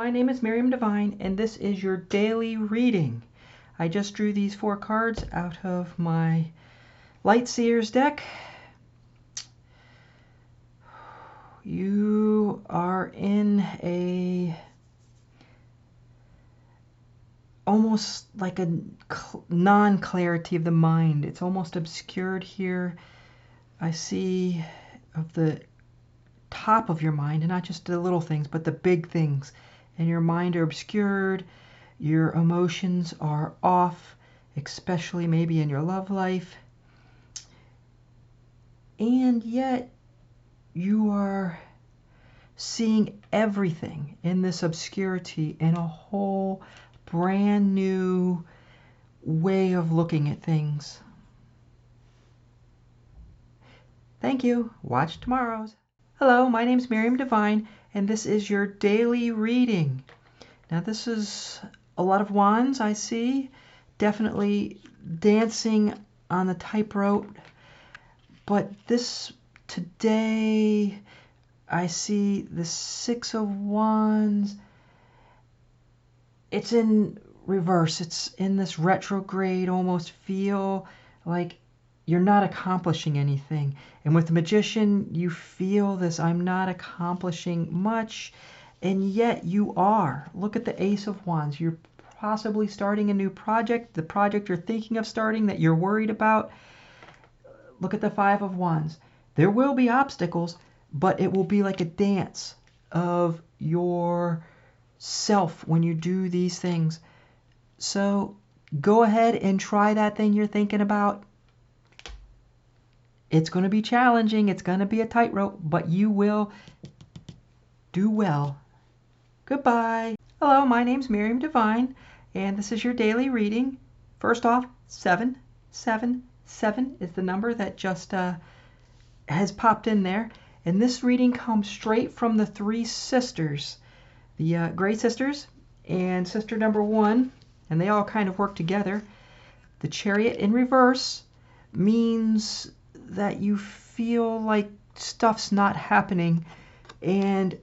my name is Miriam Divine, and this is your daily reading. I just drew these 4 cards out of my Light Seers deck. You are in a almost like a non-clarity of the mind. It's almost obscured here. I see of the top of your mind, and not just the little things, but the big things. And your mind are obscured. Your emotions are off, especially maybe in your love life. And yet you are seeing everything in this obscurity in a whole brand new way of looking at things. Thank you. Watch tomorrow's. Hello, my name's Miriam Divine, and this is your daily reading. Now this is a lot of wands I see, definitely dancing on the tightrope, but this today I see the 6 of Wands. It's in reverse. It's in this retrograde, almost feel like you're not accomplishing anything. And with the Magician, you feel this, I'm not accomplishing much, and yet you are. Look at the Ace of Wands. You're possibly starting a new project, the project you're thinking of starting that you're worried about. Look at the 5 of Wands. There will be obstacles, but it will be like a dance of your self when you do these things. So go ahead and try that thing you're thinking about. It's going to be challenging. It's going to be a tightrope, but you will do well. Goodbye. Hello, my name's Miriam Divine, and this is your daily reading. First off, 777 is the number that just has popped in there. And this reading comes straight from the 3 sisters, the Gray Sisters and sister number 1, and they all kind of work together. The Chariot in reverse means that you feel like stuff's not happening, and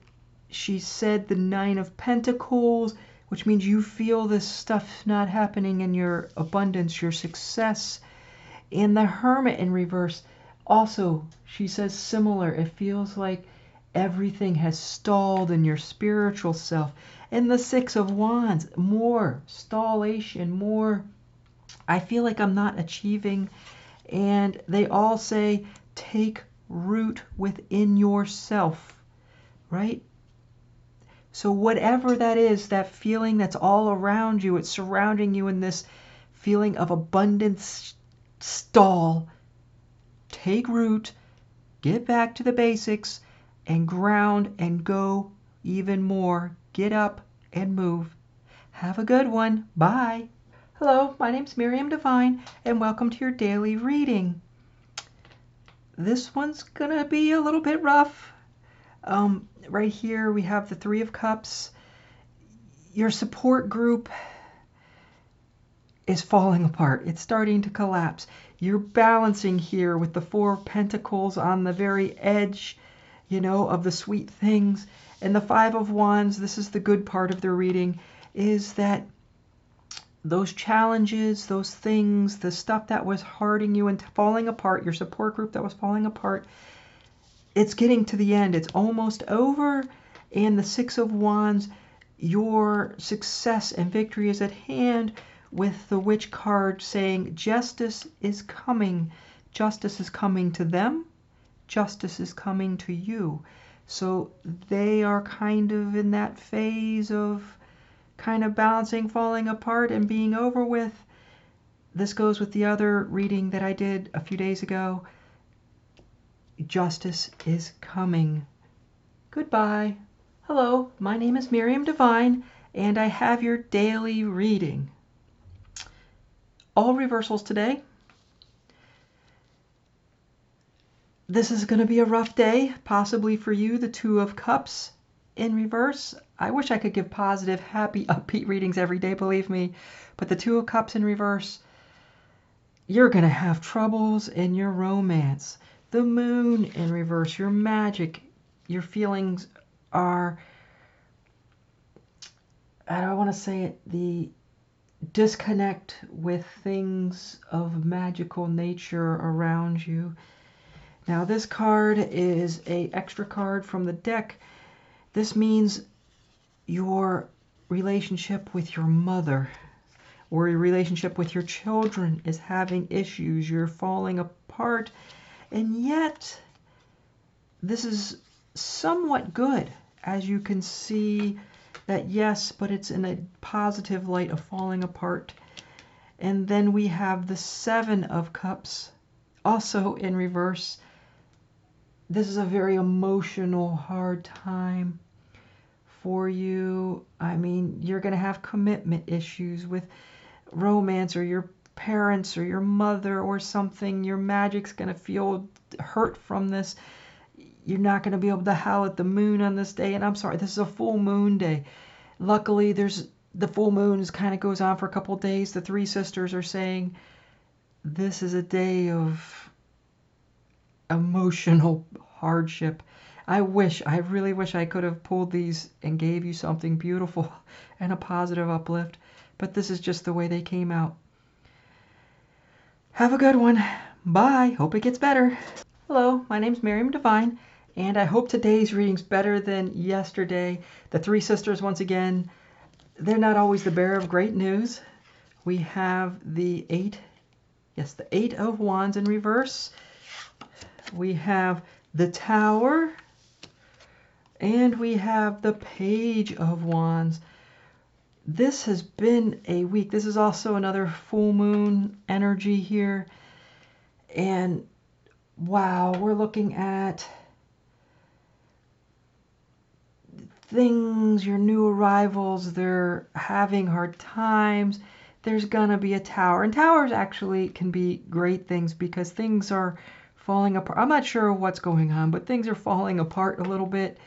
she said the 9 of Pentacles, which means you feel this stuff not happening in your abundance, your success. And the Hermit in reverse, also, she says similar. It feels like everything has stalled in your spiritual self. And the 6 of Wands, more stallation, more, I feel like I'm not achieving. And they all say, take root within yourself, right? So whatever that is, that feeling that's all around you, it's surrounding you in this feeling of abundance stall. Take root, get back to the basics, and ground and go even more. Get up and move. Have a good one. Bye. Hello, my name's Miriam Divine, and welcome to your daily reading. This one's gonna be a little bit rough. Right here we have the 3 of Cups. Your support group is falling apart. It's starting to collapse. You're balancing here with the 4 of Pentacles on the very edge, you know, of the sweet things. And the 5 of Wands, this is the good part of the reading, is that those challenges, those things, the stuff that was hurting you and falling apart, your support group that was falling apart, it's getting to the end. It's almost over. And the 6 of Wands, your success and victory is at hand, with the Witch card saying justice is coming. Justice is coming to them. Justice is coming to you. So they are kind of in that phase of kind of balancing, falling apart, and being over with. This goes with the other reading that I did a few days ago. Justice is coming. Goodbye. Hello, my name is Miriam Divine, and I have your daily reading. All reversals today. This is going to be a rough day, possibly for you, the 2 of Cups in reverse. I wish I could give positive, happy, upbeat readings every day, believe me. But the 2 of Cups in reverse, you're going to have troubles in your romance. The Moon in reverse, your magic, your feelings are I don't want to say it, the disconnect with things of magical nature around you. Now this card is a extra card from the deck. This means your relationship with your mother or your relationship with your children is having issues. You're falling apart, and yet this is somewhat good, as you can see that, yes, but it's in a positive light of falling apart. And then we have the Seven of Cups, also in reverse. This is a very emotional, hard time for you. I mean, you're going to have commitment issues with romance or your parents or your mother or something. Your magic's going to feel hurt from this. You're not going to be able to howl at the moon on this day. And I'm sorry, this is a full moon day. Luckily, the full moon kind of goes on for a couple of days. The three sisters are saying this is a day of emotional hardship. I really wish I could have pulled these and gave you something beautiful and a positive uplift, but this is just the way they came out. Have a good one. Bye. Hope it gets better. Hello, my name's Miriam Divine, and I hope today's reading's better than yesterday. The three sisters, once again, they're not always the bearer of great news. We have the Eight of Wands in reverse. We have the Tower, and we have the Page of Wands. This has been a week. This is also another full moon energy here. And wow, we're looking at things, your new arrivals, they're having hard times. There's gonna be a tower. And towers actually can be great things because things are falling apart. I'm not sure what's going on, but things are falling apart a little bit.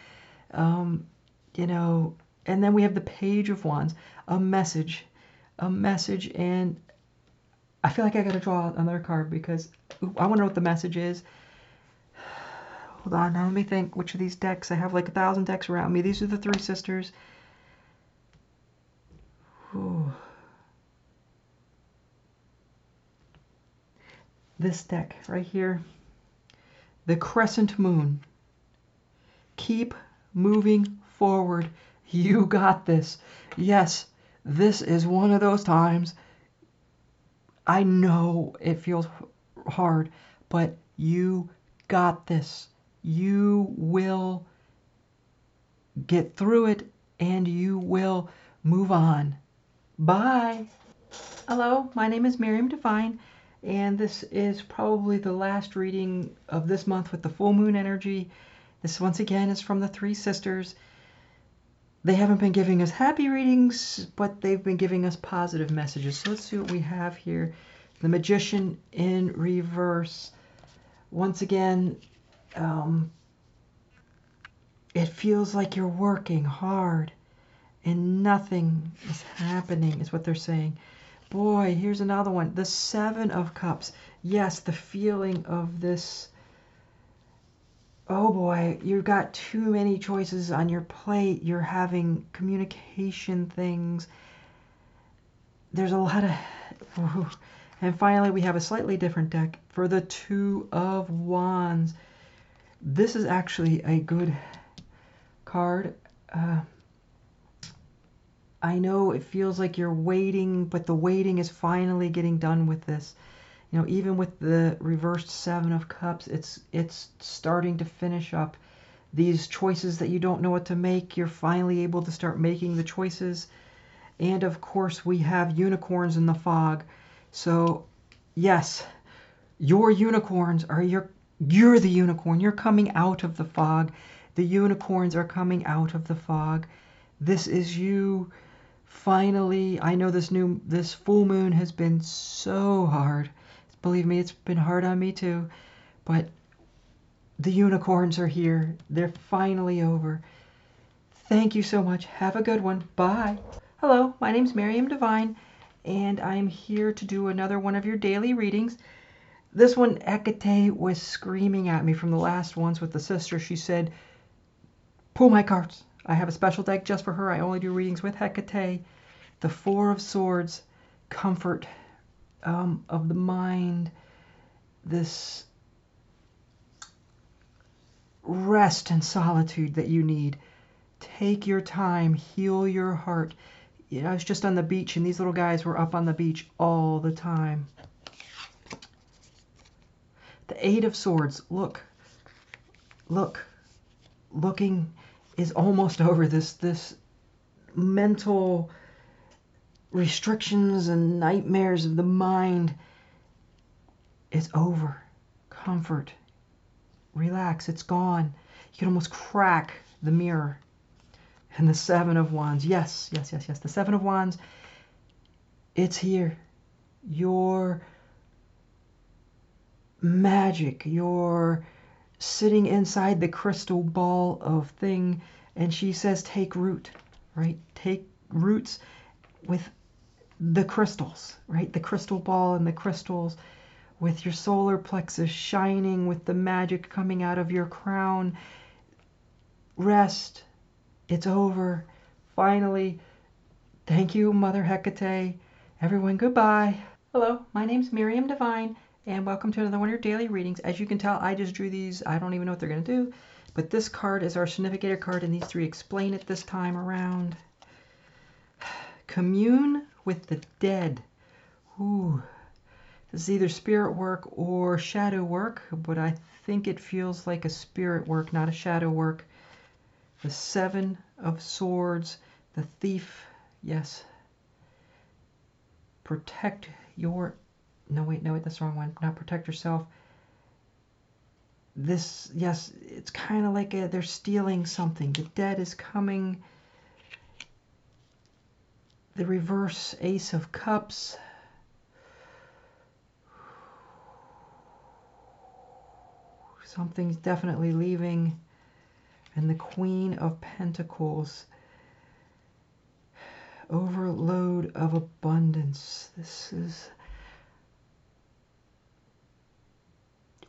You know, and then we have the Page of Wands, a message, and I feel like I gotta draw another card because I want to know what the message is. Hold on, now let me think which of these decks. I have like 1,000 decks around me. These are the three sisters. Ooh. This deck right here, the Crescent Moon. Keep moving forward. You got this. Yes, this is one of those times. I know it feels hard, but you got this. You will get through it and you will move on. Bye. Hello, my name is Miriam Divine, and this is probably the last reading of this month with the full moon energy. This once again is from the three sisters. They haven't been giving us happy readings, but they've been giving us positive messages. So let's see what we have here. The Magician in reverse. Once again, it feels like you're working hard and nothing is happening, is what they're saying. Boy, here's another one. The Seven of Cups. Yes, the feeling of this. Oh boy, you've got too many choices on your plate. You're having communication things. There's a lot of... And finally, we have a slightly different deck for the Two of Wands. This is actually a good card. I know it feels like you're waiting, but the waiting is finally getting done with this. You know, even with the reversed Seven of Cups, it's starting to finish up. These choices that you don't know what to make, you're finally able to start making the choices. And of course, we have unicorns in the fog. So, yes, your unicorns are you're the unicorn. You're coming out of the fog. The unicorns are coming out of the fog. This is you. Finally, I know this full moon has been so hard. Believe me, it's been hard on me too. But the unicorns are here. They're finally over. Thank you so much. Have a good one. Bye. Hello, my name's Miriam Divine, and I'm here to do another one of your daily readings. This one, Hecate was screaming at me from the last ones with the sister. She said, pull my cards. I have a special deck just for her. I only do readings with Hecate. The Four of Swords, comfort of the mind, this rest and solitude that you need. Take your time, heal your heart. You know, I was just on the beach, and these little guys were up on the beach all the time. The Eight of Swords, look, looking is almost over. This mental restrictions and nightmares of the mind is over. Comfort, relax, it's gone. You can almost crack the mirror. And the Seven of Wands, yes, the Seven of Wands, it's here. Your magic, your sitting inside the crystal ball of thing, and she says take root, right? Take roots with the crystals, right? The crystal ball and the crystals, with your solar plexus shining, with the magic coming out of your crown. Rest. It's over. Finally. Thank you, Mother Hecate. Everyone, goodbye. Hello, my name's Miriam Divine, and welcome to another one of your daily readings. As you can tell, I just drew these. I don't even know what they're going to do, but this card is our significator card, and these three explain it this time around. Commune with the dead. Ooh. This is either spirit work or shadow work, but I think it feels like a spirit work, not a shadow work. The Seven of Swords, the Thief, yes. Protect your, no wait, that's the wrong one. Not protect yourself. This, yes, it's kind of like they're stealing something. The dead is coming. The reverse Ace of Cups. Something's definitely leaving. And the Queen of Pentacles. Overload of abundance. This is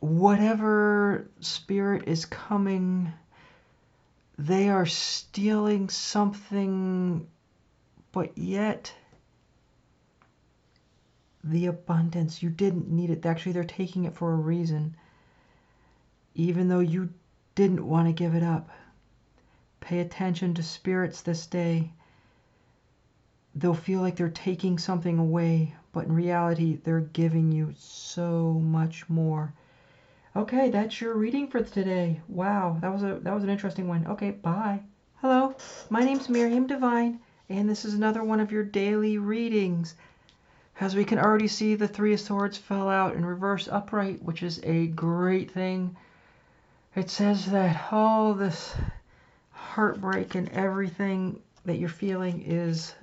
whatever spirit is coming, they are stealing something, but yet the abundance, you didn't need it. Actually, they're taking it for a reason. Even though you didn't want to give it up. Pay attention to spirits this day. They'll feel like they're taking something away, but in reality, they're giving you so much more. Okay, that's your reading for today. Wow, that was an interesting one. Okay, bye. Hello, my name's Miriam Divine, and this is another one of your daily readings. As we can already see, the Three of Swords fell out in reverse upright, which is a great thing. It says that all this heartbreak and everything that you're feeling is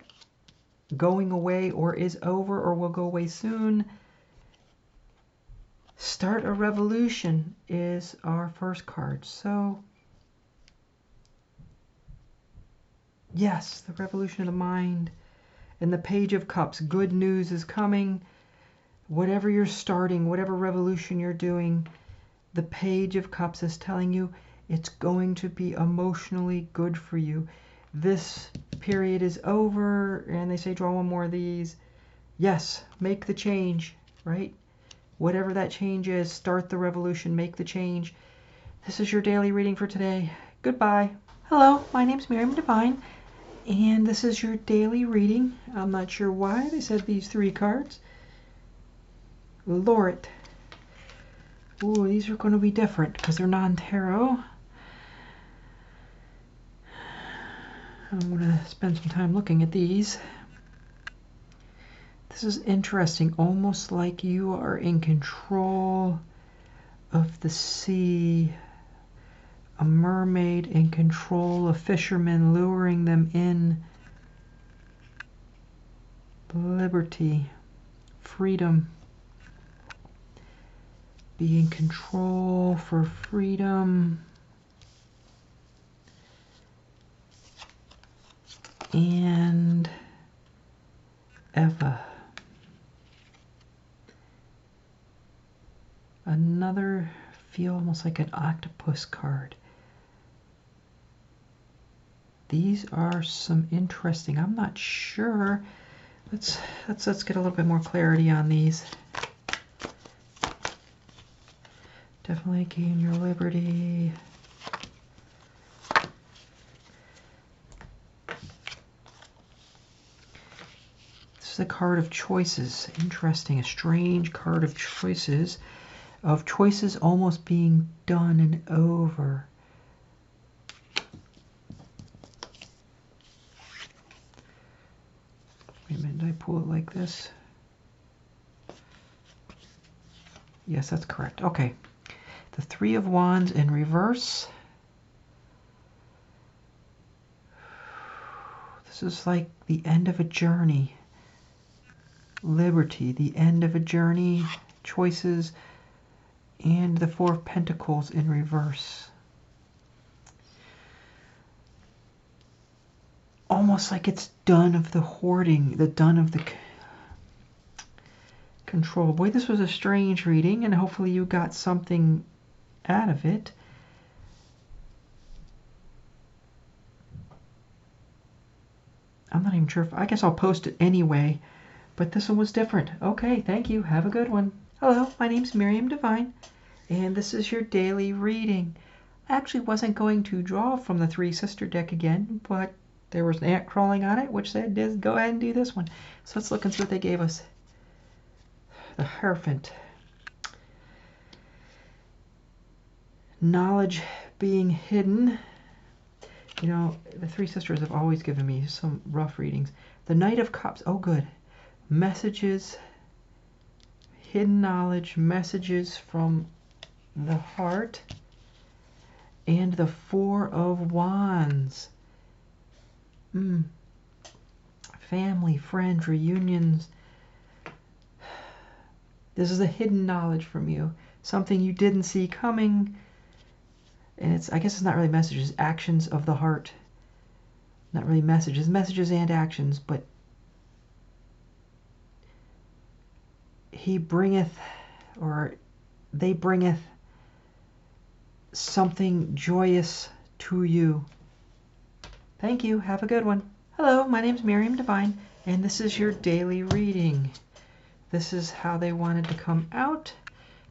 going away or is over or will go away soon. Start a revolution is our first card. So, yes, the revolution of the mind. And the Page of Cups, good news is coming. Whatever you're starting, whatever revolution you're doing, the Page of Cups is telling you it's going to be emotionally good for you. This period is over, and they say draw one more of these. Yes, make the change, right? Whatever that change is, start the revolution, make the change. This is your daily reading for today. Goodbye. Hello, my name's Miriam Divine, and this is your daily reading. I'm not sure why they said these three cards. Lauret. Ooh, these are going to be different because they're non-tarot. I'm going to spend some time looking at these. This is interesting, almost like you are in control of the sea. A mermaid in control of fishermen, luring them in. Liberty, freedom. Be in control for freedom. And Eva. Another feel almost like an octopus card. These are some interesting. I'm not sure. Let's get a little bit more clarity on these. Definitely gain your liberty. This is a card of choices. Interesting. A strange card of choices. Of choices almost being done and over. Wait a minute, did I pull it like this? Yes, that's correct. Okay. The Three of Wands in reverse. This is like the end of a journey. Liberty, the end of a journey. Choices. And the Four of Pentacles in reverse. Almost like it's done of the hoarding, the done of the control. Boy, this was a strange reading, and hopefully you got something out of it. I'm not even sure if, I guess I'll post it anyway, but this one was different. Okay, thank you. Have a good one. Hello, my name's Miriam Divine, and this is your daily reading. I actually wasn't going to draw from the Three Sister deck again, but there was an ant crawling on it, which said, go ahead and do this one. So let's look and see what they gave us. The Hierophant. Knowledge being hidden. You know, the Three Sisters have always given me some rough readings. The Knight of Cups. Oh, good. Messages. Hidden knowledge. Messages from the heart. And the Four of Wands. Family, friends, reunions. This is a hidden knowledge from you. Something you didn't see coming. And it's, I guess it's not really messages, actions of the heart. Not really messages, messages and actions, but he bringeth, or they bringeth something joyous to you. Thank you. Have a good one. Hello, my name's Miriam Divine, and this is your daily reading. This is how they wanted to come out.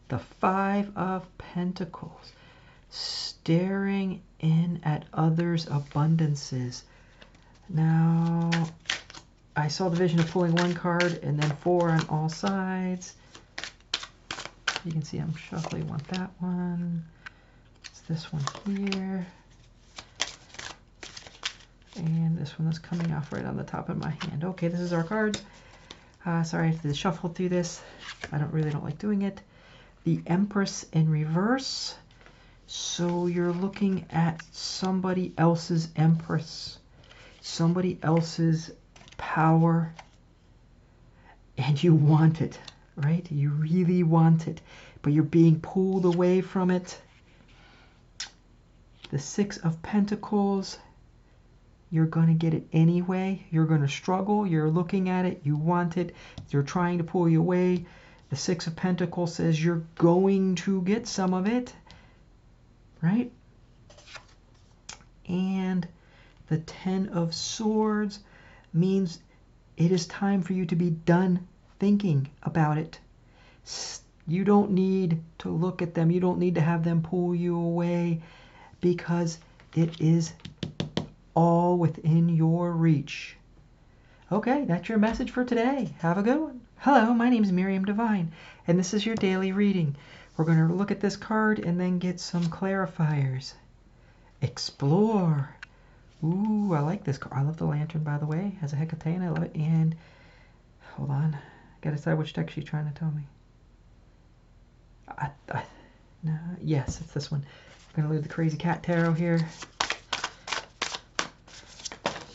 The Five of Pentacles. Staring in at others' abundances. Now, I saw the vision of pulling one card and then four on all sides. You can see I'm shuffling. Want that one. It's this one here. And this one is coming off right on the top of my hand. Okay, this is our cards. Sorry I have to shuffle through this. I really don't like doing it. The Empress in reverse. So you're looking at somebody else's Empress. Somebody else's power. And you want it, right? You really want it. But you're being pulled away from it. The Six of Pentacles. You're going to get it anyway. You're going to struggle. You're looking at it. You want it. They're trying to pull you away. The Six of Pentacles says you're going to get some of it. Right? And the Ten of Swords means it is time for you to be done thinking about it. You don't need to look at them. You don't need to have them pull you away because it is all within your reach. Okay, that's your message for today. Have a good one. Hello, my name is Miriam Divine, and this is your daily reading. We're going to look at this card and then get some clarifiers. Explore. Ooh, I like this card. I love the lantern, by the way. It has a Hecate and I love it. And hold on. I got to decide which deck she's trying to tell me. No, yes, it's this one. I'm going to leave the Crazy Cat Tarot here.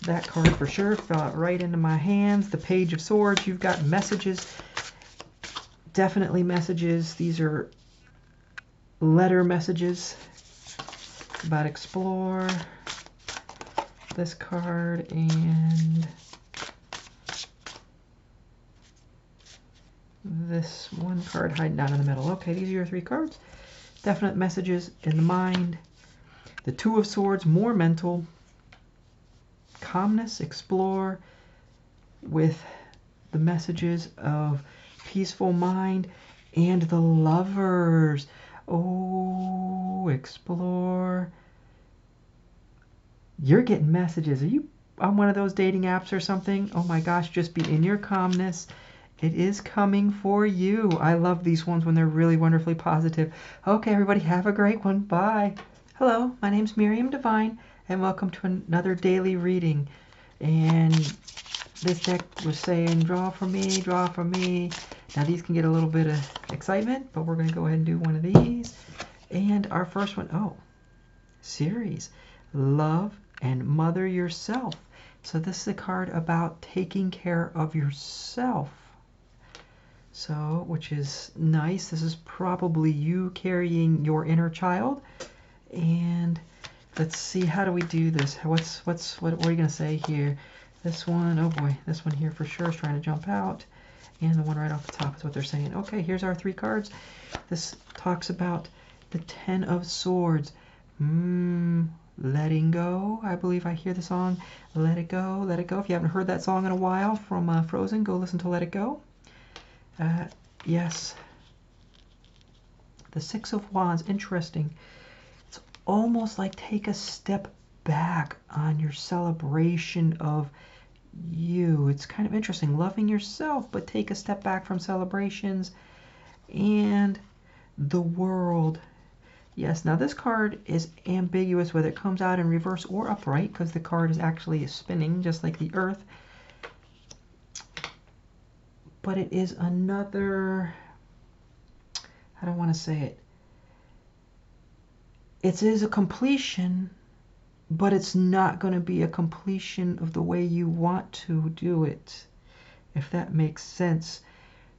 That card for sure fell right into my hands. The Page of Swords. You've got messages. Definitely messages. These are letter messages about explore. This card and this one card hiding down in the middle. Okay, these are your three cards. Definite messages in the mind. The Two of Swords, more mental. calmness, explore with the messages of peaceful mind, and the Lovers. Oh, explore. You're getting messages. Are you on one of those dating apps or something? Oh my gosh, just be in your calmness. It is coming for you. I love these ones when they're really wonderfully positive. Okay, everybody, have a great one. Bye. Hello, my name's Miriam Divine, and welcome to another daily reading. And this deck was saying, draw for me, draw for me. Now these can get a little bit of excitement, but we're going to go ahead and do one of these. And our first one, oh, series, Love and Mother Yourself. So this is a card about taking care of yourself. So, which is nice. This is probably you carrying your inner child. And let's see, how do we do this? What are you going to say here? This one, oh boy, this one here for sure is trying to jump out. And the one right off the top is what they're saying. Okay, here's our 3 cards. This talks about the 10 of Swords. Letting go. I believe I hear the song Let It Go, Let It Go. If you haven't heard that song in a while from Frozen, go listen to Let It Go. Yes. The 6 of Wands, interesting. It's almost like take a step back on your celebration of you. It's kind of interesting. Loving yourself, but take a step back from celebrations. And the World. Yes, now this card is ambiguous whether it comes out in reverse or upright, because the card is actually spinning just like the Earth. But it is another, I don't want to say it. It is a completion, but it's not going to be a completion of the way you want to do it, if that makes sense.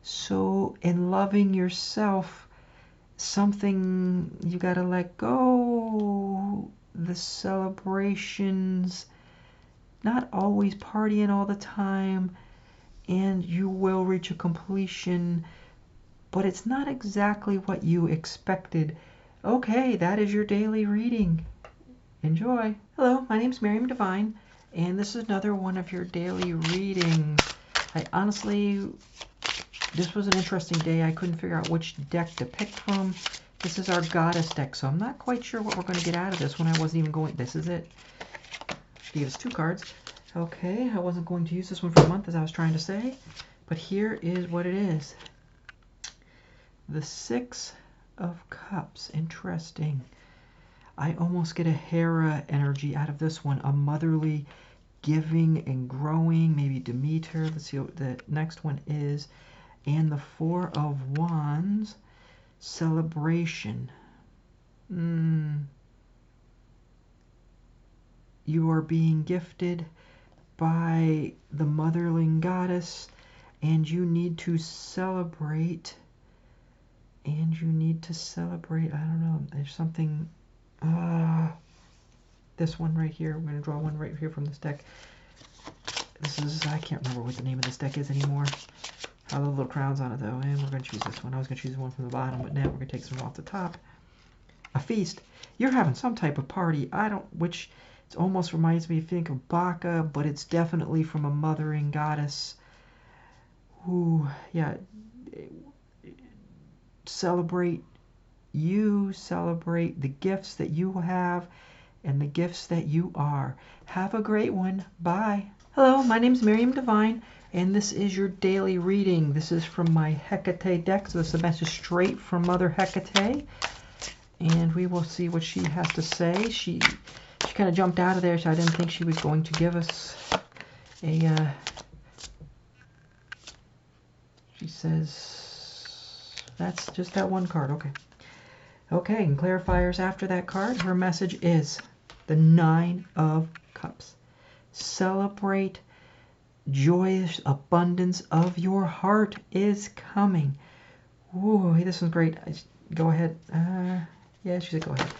So in loving yourself, something you got to let go, the celebrations, not always partying all the time, and you will reach a completion, but it's not exactly what you expected. Okay, that is your daily reading. Enjoy. Hello, my name's Miriam Divine, and this is another one of your daily readings. I honestly, this was an interesting day. I couldn't figure out which deck to pick from. This is our Goddess deck, so I'm not quite sure what we're going to get out of this one. I wasn't even going, this is it. She gave us 2 cards. Okay, I wasn't going to use this one for a month, as I was trying to say, but here is what it is. The 6 of Cups. Interesting. I almost get a Hera energy out of this one, a motherly giving and growing, maybe Demeter. Let's see what the next one is. And the 4 of Wands, celebration. You are being gifted by the motherling goddess, and you need to celebrate. And you need to celebrate. I don't know. There's something. This one right here. We're going to draw one right here from this deck. This is, I can't remember what the name of this deck is anymore. How the little crowns on it though. And we're going to choose this one. I was going to choose one from the bottom, but now we're going to take some off the top. A feast. You're having some type of party. Which it almost reminds me, think of Baccha, but it's definitely from a mothering goddess. Who, yeah, celebrate you, celebrate the gifts that you have and the gifts that you are. Have a great one. Bye. Hello, my name's Miriam Divine, and this is your daily reading. This is from my Hecate deck, so this is a message straight from Mother Hecate, and we will see what she has to say. She kind of jumped out of there, so I didn't think she was going to give us a, she says, that's just that one card, okay. Okay, and clarifiers after that card. Her message is the 9 of Cups. Celebrate joyous abundance of your heart is coming. Ooh, this one's great. Go ahead. Yeah, she said go ahead.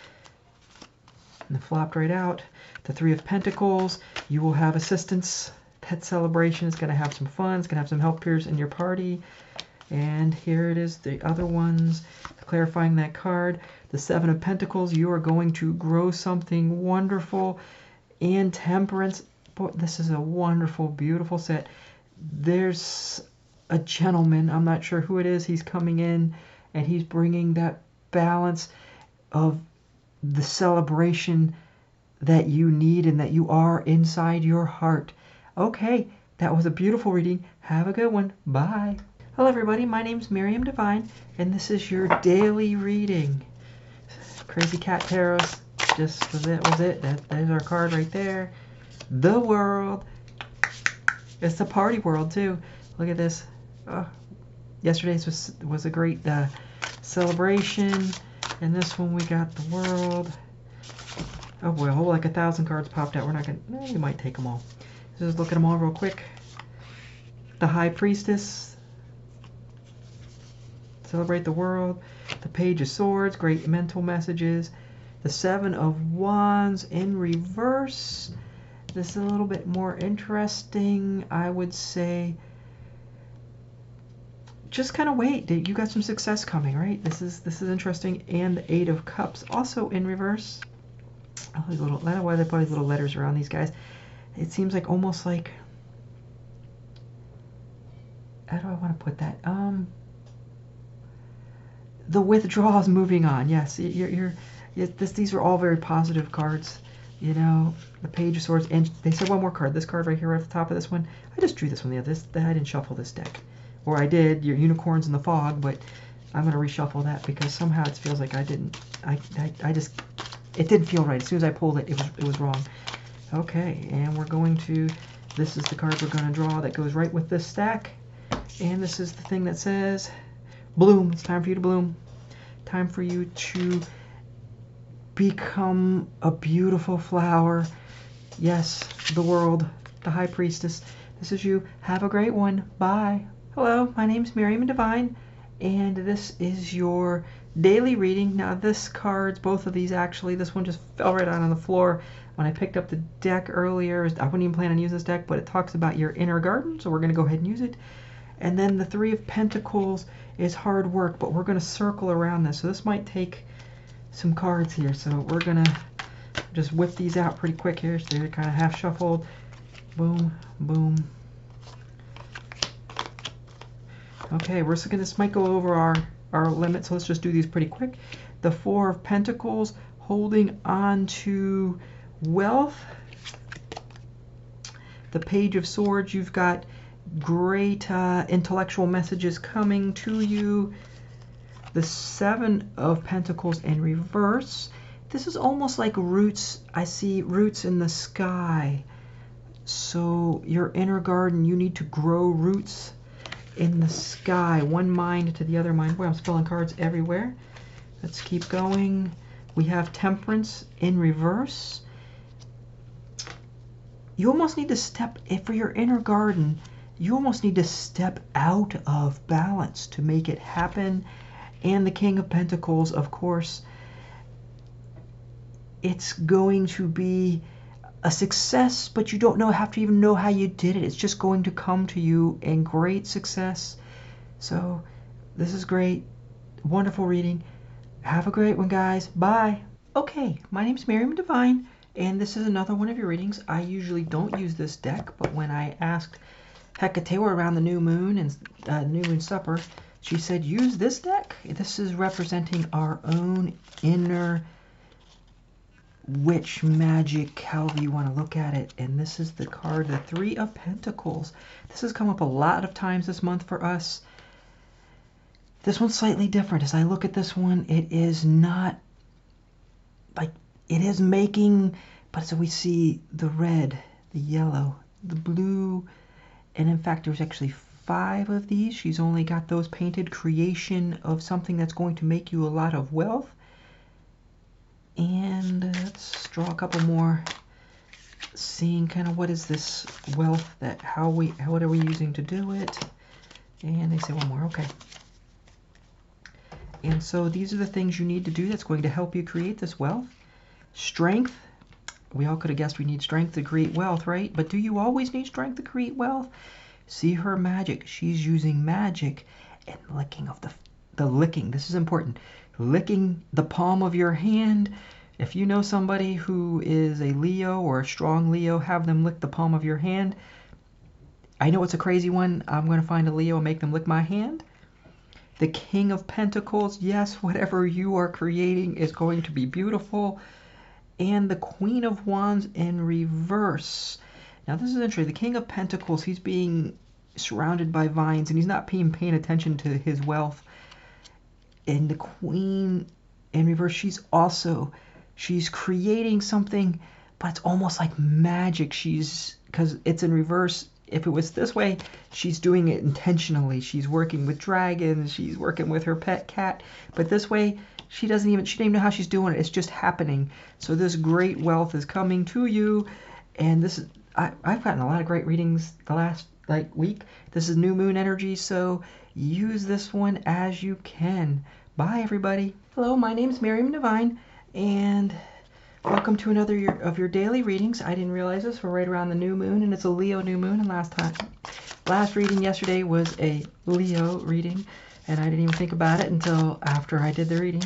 And it flopped right out. The 3 of Pentacles. You will have assistance. Pet celebration is going to have some fun. It's going to have some helpers in your party. And here it is, the other ones, clarifying that card. The 7 of Pentacles, you are going to grow something wonderful. And Temperance, Boy, this is a wonderful, beautiful set. There's a gentleman, I'm not sure who it is, he's coming in and he's bringing that balance of the celebration that you need and that you are inside your heart. Okay, that was a beautiful reading. Have a good one. Bye. Hello everybody, my name's Miriam Divine and this is your daily reading. Crazy Cat Tarots, just was it. There's our card right there. The world. It's the party world too. Look at this. Yesterday's was a great celebration, and this one we got the world. Oh boy, a whole like 1,000 cards popped out. We're not gonna. We might take them all. Just look at them all real quick. The High Priestess. Celebrate the world. The Page of Swords. Great mental messages. The Seven of Wands in reverse. This is a little bit more interesting, I would say. Just kind of wait. You got some success coming, right? This is interesting. And the Eight of Cups also in reverse. Oh, these little, I don't know why they put these little letters around these guys. It seems like almost like, how do I want to put that? The withdrawal is moving on. Yes, these are all very positive cards. You know, the Page of Swords, and they said one more card. This card right here, right at the top of this one. I just drew this one the other. I didn't shuffle this deck, or I did. Your Unicorns in the Fog, but I'm gonna reshuffle that because somehow it feels like I didn't. I just, it didn't feel right. As soon as I pulled it, it was wrong. Okay, and we're going to. This is the card we're gonna draw that goes right with this stack, and this is the thing that says, "Bloom." It's time for you to bloom. Time for you to become a beautiful flower. Yes, the world, the High Priestess. This is you. Have a great one. Bye. Hello, my name's Miriam Divine, and this is your daily reading. Now this cards, both of these actually, this one just fell right out on the floor when I picked up the deck earlier. I wouldn't even plan on using this deck, but it talks about your inner garden, so we're going to go ahead and use it. And then the Three of Pentacles is hard work, but we're going to circle around this. So this might take some cards here, so we're gonna just whip these out pretty quick here. So they're kind of half shuffled. Boom, boom. Okay, this might go over our limit, so let's just do these pretty quick. The Four of Pentacles, holding on to wealth. The Page of Swords, you've got great intellectual messages coming to you. The Seven of Pentacles in reverse. This is almost like roots. I see roots in the sky. So your inner garden, you need to grow roots in the sky. One mind to the other mind. Boy, I'm spilling cards everywhere. Let's keep going. We have Temperance in reverse. You almost need to step, for your inner garden, you almost need to step out of balance to make it happen. And the King of Pentacles, of course, it's going to be a success, but you don't have to even know how you did it. It's just going to come to you in great success. So this is great. Wonderful reading. Have a great one, guys. Bye. Okay, my name's Miriam Divine, and this is another one of your readings. I usually don't use this deck, but when I asked Hecate around the new moon and new moon supper, she said, use this deck. This is representing our own inner witch magic, however you want to look at it. And this is the card, the Three of Pentacles. This has come up a lot of times this month for us. This one's slightly different. As I look at this one, it is not like, it is making, but so we see the red, the yellow, the blue, and in fact there's actually 5 of these. She's only got those painted. Creation of something that's going to make you a lot of wealth. And let's draw a couple more, seeing kind of what is this wealth, that what are we using to do it. And they say one more. Okay. And so these are the things you need to do that's going to help you create this wealth. Strength. We all could have guessed we need strength to create wealth, right? But do you always need strength to create wealth? See her magic. She's using magic and licking of the licking. This is important. Licking the palm of your hand If you know somebody who is a Leo or a strong Leo, have them lick the palm of your hand. I know it's a crazy one. I'm going to find a Leo and make them lick my hand. The King of Pentacles, yes, whatever you are creating is going to be beautiful. And the Queen of Wands in reverse. Now this is interesting. The King of Pentacles, he's being surrounded by vines and he's not paying attention to his wealth. And the Queen in reverse, she's creating something, but it's almost like magic. Because it's in reverse. If it was this way, she's doing it intentionally. She's working with dragons, she's working with her pet cat. But this way, she doesn't even know how she's doing it. It's just happening. So this great wealth is coming to you. And this is, I've gotten a lot of great readings the last week. This is new moon energy, so use this one as you can. Bye, everybody. Hello, my name is Miriam Divine, and welcome to another of your daily readings. I didn't realize this. We're right around the new moon, and it's a Leo new moon. And last reading yesterday was a Leo reading, and I didn't even think about it until after I did the reading.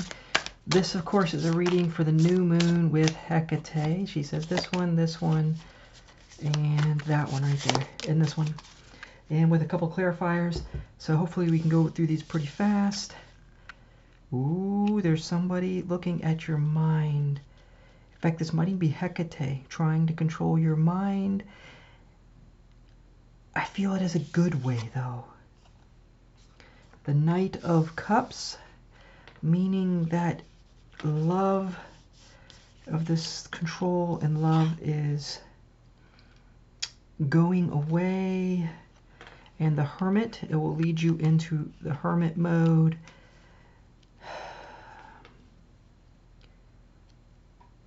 This, of course, is a reading for the new moon with Hecate. She says this one, and that one right there, and this one. And with a couple clarifiers, so hopefully we can go through these pretty fast. Ooh, there's somebody looking at your mind. In fact, this might even be Hecate trying to control your mind. I feel it as a good way, though. The Knight of Cups, meaning that love of this control and love is going away. And the Hermit, it will lead you into the Hermit mode.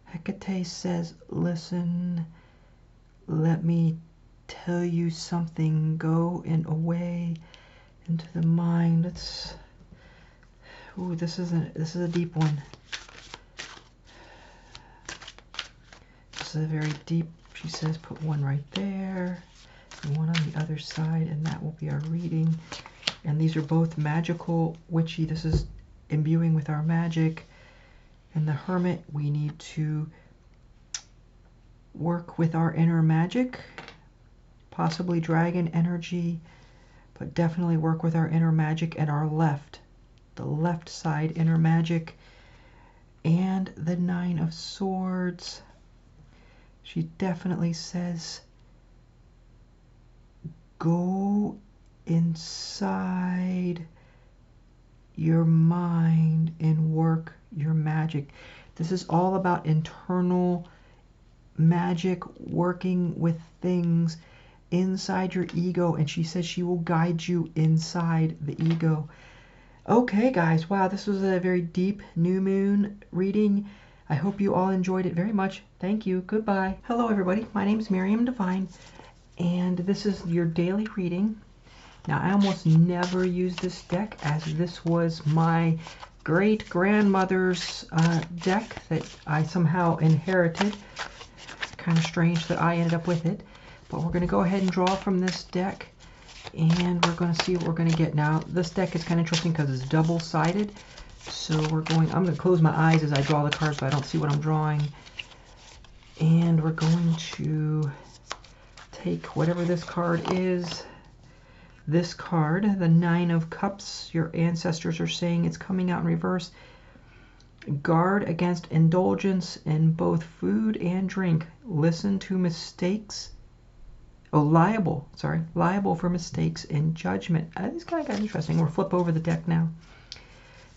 Hecate says, listen, let me tell you something. Go in away into the mind. Ooh, this is a deep one. This is a very deep. She says, put one right there and one on the other side, and that will be our reading. And these are both magical, witchy. This is imbuing with our magic. And the Hermit, we need to work with our inner magic, possibly dragon energy, but definitely work with our inner magic and the left side inner magic. And the Nine of Swords, she definitely says, go inside your mind and work your magic. This is all about internal magic, working with things inside your ego, and she says she will guide you inside the ego. Okay, guys, wow, this was a very deep new moon reading. I hope you all enjoyed it very much. Thank you. Goodbye. Hello, everybody. My name is Miriam Divine, and this is your daily reading. Now, I almost never use this deck, as this was my great-grandmother's deck that I somehow inherited. Kind of strange that I ended up with it. But we're going to go ahead and draw from this deck, and we're going to see what we're going to get. Now, this deck is kind of interesting because it's double-sided. So I'm going to close my eyes as I draw the cards so I don't see what I'm drawing. And we're going to take whatever this card is. This card, the Nine of Cups, your ancestors are saying it's coming out in reverse. Guard against indulgence in both food and drink. Listen to mistakes. Oh, liable for mistakes in judgment. This kind of got interesting. We'll flip over the deck now.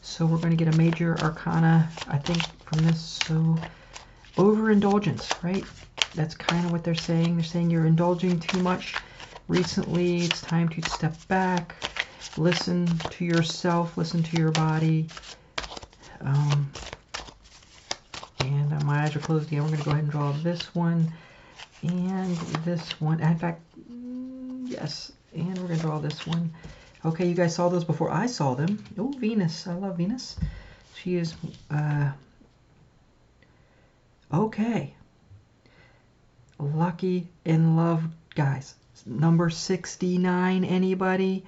So we're going to get a major arcana, I think, from this. So overindulgence, right? That's kind of what they're saying. They're saying you're indulging too much recently. It's time to step back, listen to yourself, listen to your body. And my eyes are closed again. We're going to go ahead and draw this one and this one. In fact, yes, and we're going to draw this one. Okay, you guys saw those before I saw them. Oh, Venus. I love Venus. She is, okay. Lucky in love, guys. Number 69, anybody?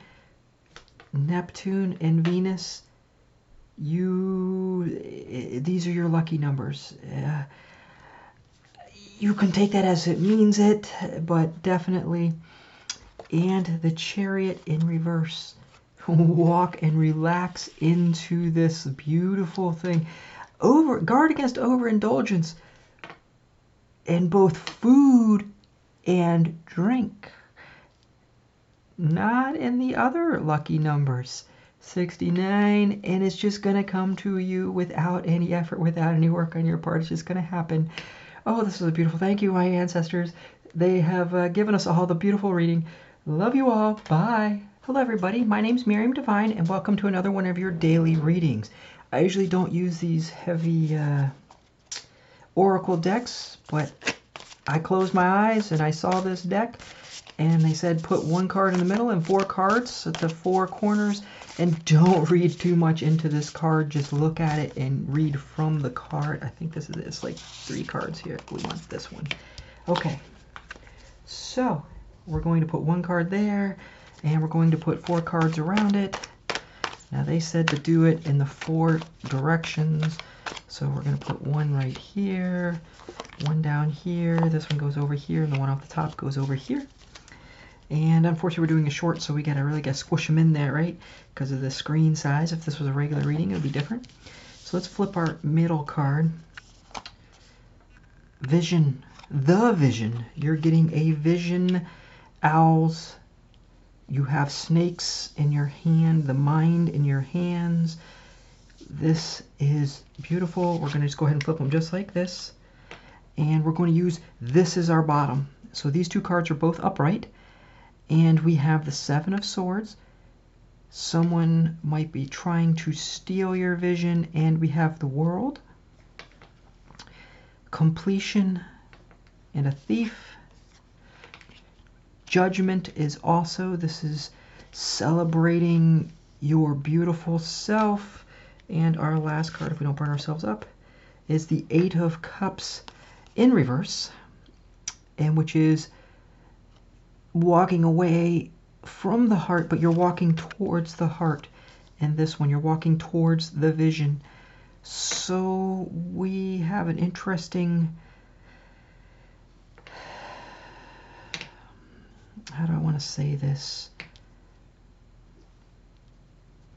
Neptune and Venus. these are your lucky numbers. You can take that as it means it, but definitely. And the Chariot in reverse. Walk and relax into this beautiful thing. Guard against overindulgence in both food and drink. Not in the other lucky numbers. 69, and it's just going to come to you without any effort, without any work on your part. It's just going to happen. Oh, this is beautiful. Thank you, my ancestors. They have given us all the beautiful reading. Love you all. Bye. Hello, everybody. My name's Miriam Divine, and welcome to another one of your daily readings. I usually don't use these heavy oracle decks, but I closed my eyes and I saw this deck, and they said put one card in the middle and 4 cards at the 4 corners, and don't read too much into this card. Just look at it and read from the card. I think it's like 3 cards here. We want this one. Okay, so we're going to put 1 card there, and we're going to put 4 cards around it. Now they said to do it in the 4 directions, so we're going to put 1 right here, 1 down here, this one goes over here, and the one off the top goes over here. And unfortunately we're doing a short, so we really got to squish them in there, right? Because of the screen size. If this was a regular reading, it would be different. So let's flip our middle card. Vision. The vision. You're getting a vision. Owls. You have snakes in your hand, the mind in your hands. This is beautiful. We're going to just go ahead and flip them just like this. And we're going to use this as our bottom. So these 2 cards are both upright. And we have the 7 of Swords. Someone might be trying to steal your vision. And we have the World. Completion and a Thief. Judgment is also, this is celebrating your beautiful self. And our last card, if we don't burn ourselves up, is the 8 of Cups in reverse, and which is walking away from the heart, but you're walking towards the heart. And this one, you're walking towards the vision. So we have an interesting, how do I want to say this?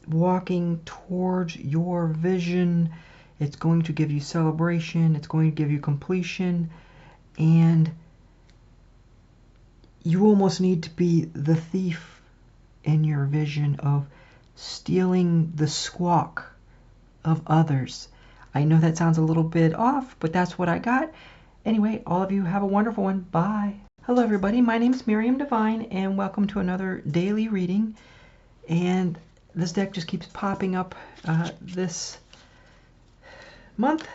Walking towards your vision. It's going to give you celebration. It's going to give you completion. And you almost need to be the thief in your vision of stealing the squawk of others. I know that sounds a little bit off, but that's what I got. Anyway, all of you have a wonderful one. Bye. Hello, everybody. My name is Miriam Divine, and welcome to another daily reading. And this deck just keeps popping up this month.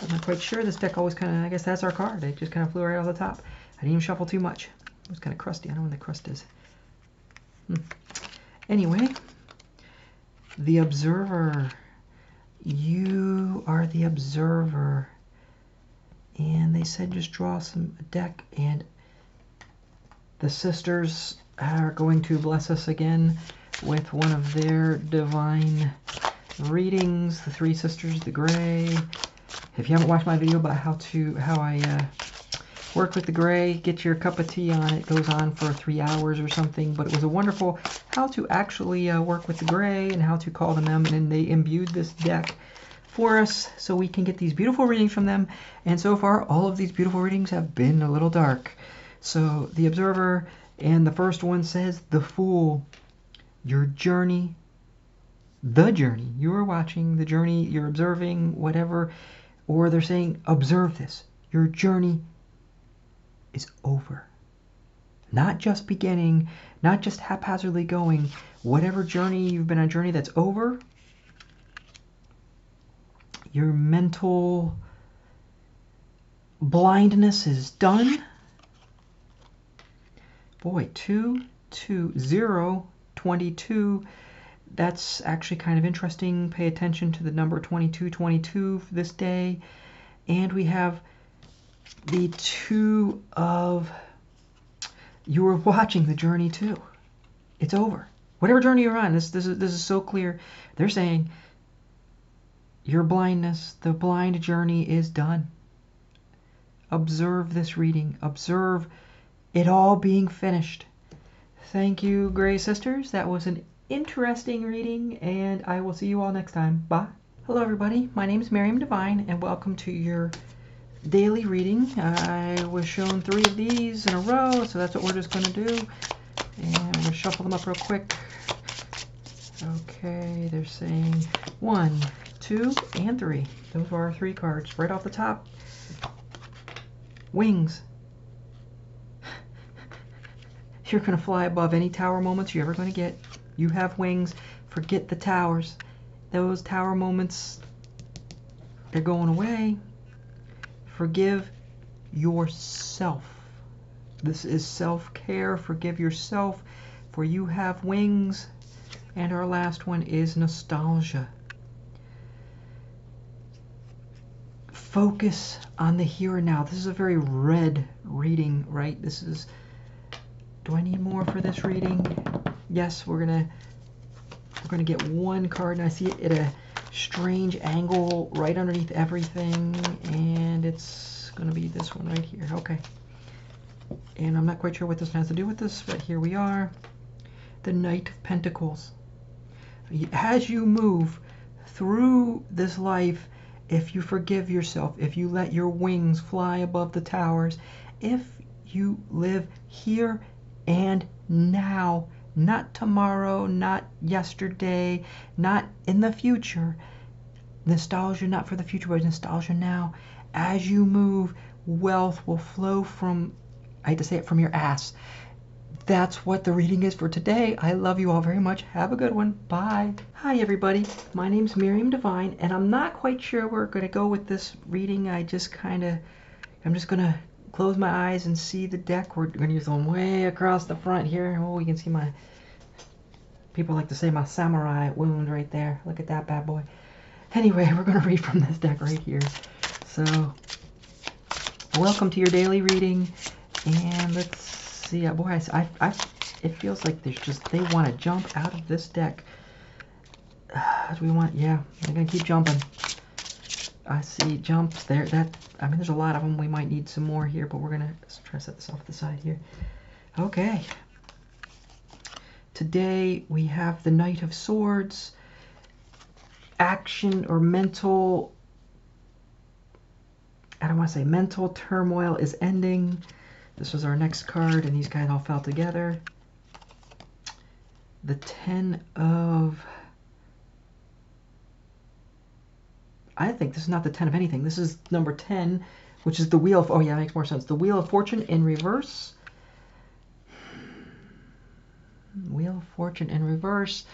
I'm not quite sure. This deck always kind of, I guess that's our card. It just kind of flew right off the top. I didn't even shuffle too much. It was kind of crusty. I don't know when the crust is. Anyway, the Observer. You are the Observer. And they said just draw some deck, and the sisters are going to bless us again with one of their divine readings. The 3 sisters, the gray. If you haven't watched my video about how I work with the gray, get your cup of tea on. It goes on for 3 hours or something, but it was a wonderful how to actually work with the gray and how to call them in, and they imbued this deck for us so we can get these beautiful readings from them. And so far, all of these beautiful readings have been a little dark. So the Observer, and the first one says, the Fool. Your journey, the journey, you are watching, the journey, you're observing, whatever, or they're saying, observe this. Your journey is over. Not just beginning, not just haphazardly going. Whatever journey you've been on, a journey that's over, your mental blindness is done. Boy, 2, 2, 0, 22. That's actually kind of interesting. Pay attention to the number 2222 for this day. And we have the 2 of, you were watching the journey too. It's over. Whatever journey you're on, this is so clear. They're saying your blindness, the blind journey is done. Observe this reading. Observe it all being finished. Thank you, Grey Sisters. That was an interesting reading, and I will see you all next time. Bye. Hello, everybody. My name is Miriam Divine, and welcome to your daily reading. I was shown 3 of these in a row, so that's what we're just going to do. And I'm going to shuffle them up real quick. Okay, they're saying 1, 2, and 3. Those are our 3 cards. Right off the top, wings. You're going to fly above any tower moments you're ever going to get. You have wings. Forget the towers. Those tower moments, they're going away. Forgive yourself. This is self-care. Forgive yourself, for you have wings. And our last one is nostalgia. Focus on the here and now. This is a very red reading, right? This is... Do I need more for this reading? Yes, we're gonna get 1 card, and I see it at a strange angle right underneath everything, and it's gonna be this one right here. Okay. And I'm not quite sure what this has to do with this, but here we are. The Knight of Pentacles. As you move through this life, if you forgive yourself, if you let your wings fly above the towers, if you live here and now, not tomorrow, not yesterday, not in the future. Nostalgia not for the future, but nostalgia now. As you move, wealth will flow from, I hate to say it, from your ass. That's what the reading is for today. I love you all very much. Have a good one. Bye. Hi, everybody. My name's Miriam Divine, and I'm not quite sure where we're going to go with this reading. I'm just going to close my eyes and see the deck. We're going to use them way across the front here. Oh, you can see my, people like to say, my samurai wound right there. Look at that bad boy. Anyway, we're going to read from this deck right here. So, welcome to your daily reading. And let's see. Boy, it feels like there's just, they want to jump out of this deck. Do we want, yeah, they're going to keep jumping. I see jumps there. I mean, there's a lot of them. We might need some more here, but we're going to try to set this off to the side here. Okay. Today we have the Knight of Swords. Action or mental, I don't want to say mental turmoil is ending. This was our next card, and these guys all fell together. The 10 of... I think this is not the 10 of anything. This is number 10, which is the Wheel of... Oh, yeah, that makes more sense. The Wheel of Fortune in reverse. Wheel of Fortune in reverse.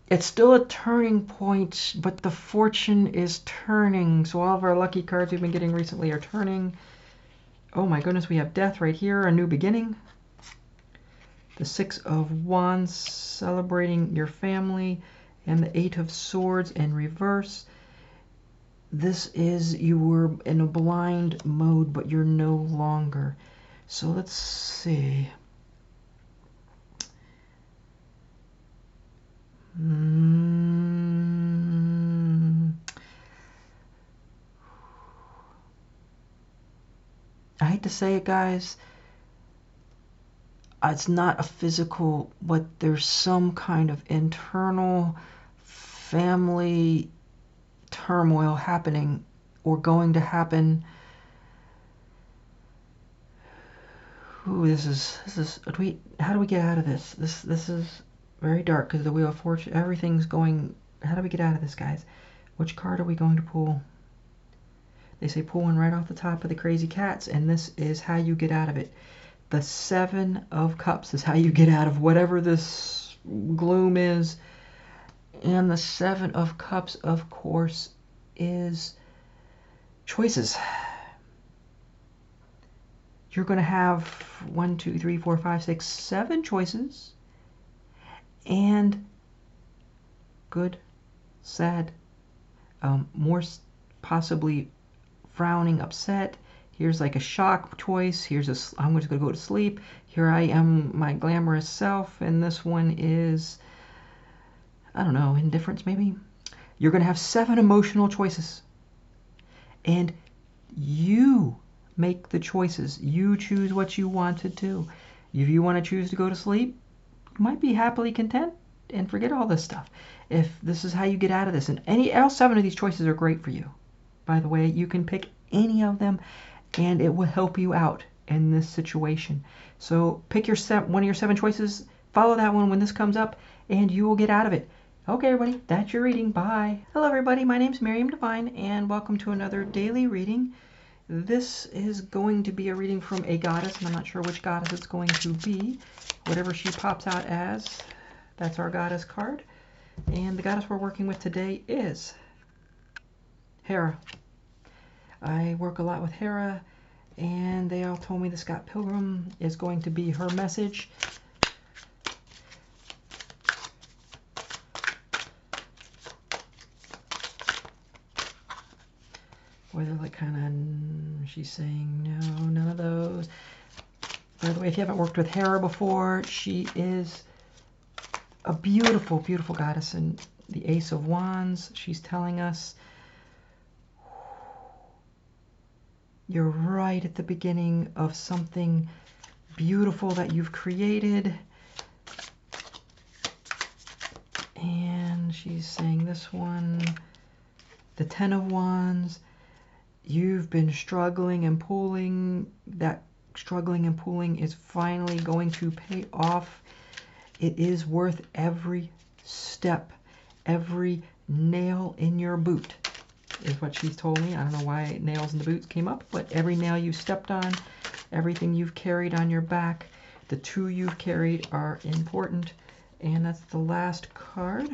It's still a turning point, but the fortune is turning. So all of our lucky cards we've been getting recently are turning. Oh, my goodness, we have Death right here, a new beginning. The 6 of Wands, celebrating your family. And the 8 of Swords in reverse. This is, you were in a blind mode, but you're no longer. So let's see. I hate to say it, guys. It's not a physical, but there's some kind of internal family turmoil happening or going to happen. Ooh, this is how do we get out of this? This is very dark because the Wheel of Fortune, everything's going. How do we get out of this, guys? Which card are we going to pull? They say pull one right off the top of the Crazy Cats, and this is how you get out of it. The 7 of Cups is how you get out of whatever this gloom is. And the 7 of Cups, of course, is choices. You're going to have 1, 2, 3, 4, 5, 6, 7 choices. And good, sad, more possibly frowning, upset. Here's like a shock choice. Here's I'm just going to go to sleep. Here I am, my glamorous self. And this one is, I don't know, indifference maybe. You're going to have 7 emotional choices. And you make the choices. You choose what you want to do. If you want to choose to go to sleep, you might be happily content and forget all this stuff. If this is how you get out of this, and all 7 of these choices are great for you. By the way, you can pick any of them and it will help you out in this situation. So pick one of your 7 choices, follow that one when this comes up, and you will get out of it. Okay, everybody, that's your reading. Bye. Hello, everybody. My name's Miriam Divine, and welcome to another daily reading. This is going to be a reading from a goddess, and I'm not sure which goddess it's going to be. Whatever she pops out as, that's our goddess card. And the goddess we're working with today is Hera. I work a lot with Hera, and they all told me the Scott Pilgrim is going to be her message. Boy, they're like kind of, she's saying, no, none of those. By the way, if you haven't worked with Hera before, she is a beautiful, beautiful goddess. And the Ace of Wands, she's telling us, you're right at the beginning of something beautiful that you've created. And she's saying this one, the 10 of Wands, you've been struggling and pulling. That struggling and pulling is finally going to pay off. It is worth every step, every nail in your boot, is what she's told me. I don't know why nails in the boots came up, but every nail you stepped on, everything you've carried on your back, the 2 you've carried are important. And that's the last card.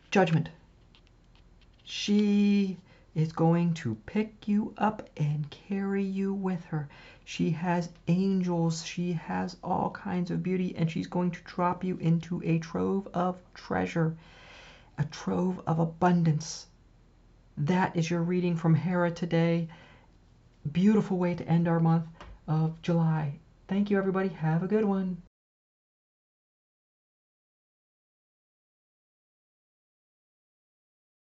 Judgment. She is going to pick you up and carry you with her. She has angels. She has all kinds of beauty, and she's going to drop you into a trove of treasure, a trove of abundance. That is your reading from Hera today. Beautiful way to end our month of July. Thank you, everybody. Have a good one.